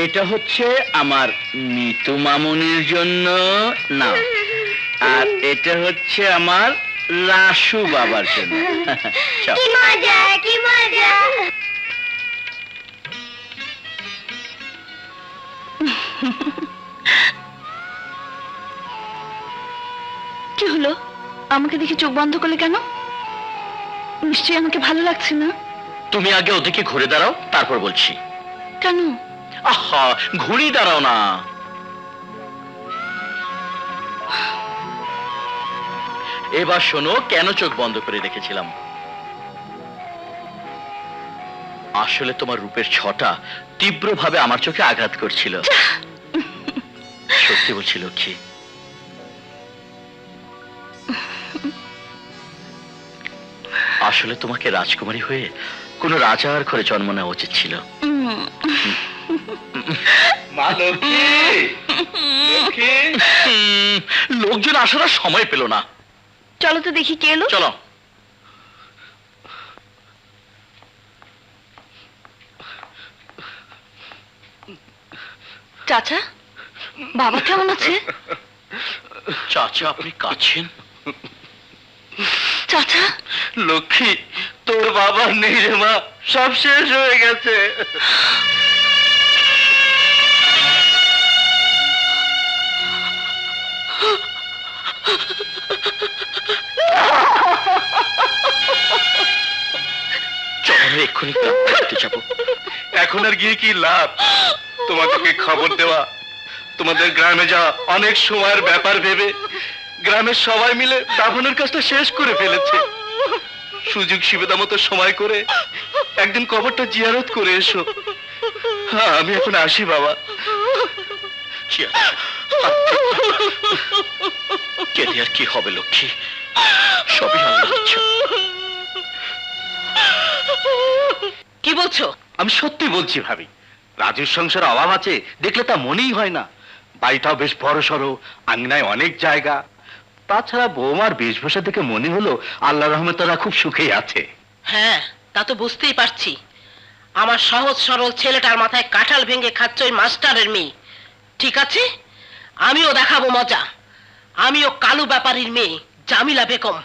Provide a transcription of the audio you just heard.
এটা হচ্ছে আমার মিতু মামুনির জন্য, না, আর এটা হচ্ছে আমার রাসু বাবার জন্য। কি মজা, কি মজা। কি হলো, আমাকে দেখে চোখ বন্ধ করলে কেন? নিশ্চয়ই আমাকে ভালো লাগছে না। তুমি আগে ওদিকে ঘুরে দাঁড়াও, তারপর বলছি। কেন? আহা, ঘুরি দাঁড়াও না। এবার শোনো কেন চোখ বন্ধ করে রেখেছিলাম। আসলে তোমার রূপের ছটা তীব্রভাবে আমার চোখে আঘাত করছিল। সত্যি বলছি লক্ষ্মী। আসলে তোমাকে রাজকুমারী হয়ে কোন রাজার ঘরে জন্ম নেওয়া উচিত ছিল। লোকজন আসার আর সময় পেল না। চলো তো দেখি কে এলো। চলো। চাচা, বাবা কেমন আছে? চাচা আপনি কাছেন? চাচা, লক্ষ্মী, তোর বাবা নেই রে মা, সব শেষ হয়ে গেছে। চল আমরা এক্ষুনি করতে যাবো। এখন আর গিয়ে কি লাভ? তোমাদেরকে খবর দেওয়া, তোমাদের গ্রামে যাওয়া অনেক সময়ের ব্যাপার ভেবে গ্রামের সবাই মিলে দাফনের কাজটা শেষ করে ফেলেছে। সুযোগ সুবিধা মতো সময় করে একদিন কবরটা জিয়ারত করে এসো। হ্যাঁ, আমি এখন আসি বাবা। কেঁদে আর কি হবে লক্ষ্মী, সবই আল্লাহর ইচ্ছা। কি বলছো? আমি সত্যি বলছি ভাবি, রাজুর সংসারে অভাব আছে দেখলে তা মনেই হয় না। বাড়িটাও বেশ বড় সড়ো, আঙ্গনায় অনেক জায়গা। তাছাড়া বৌমার বেশভূষা থেকে মনে হলো আল্লাহ রহমতে তারা খুব সুখেই আছে। হ্যাঁ, তা তো বুঝতেই পারছি। আমার সহজ সরল ছেলেটার মাথায় কাঁঠাল ভেঙে খাচ্ছে ওই মাস্টারের মেয়ে। ঠিক আছে, আমিও দেখাবো মজা। আমিও কালু ব্যাপারীর মেয়ে জামিলা বেগম।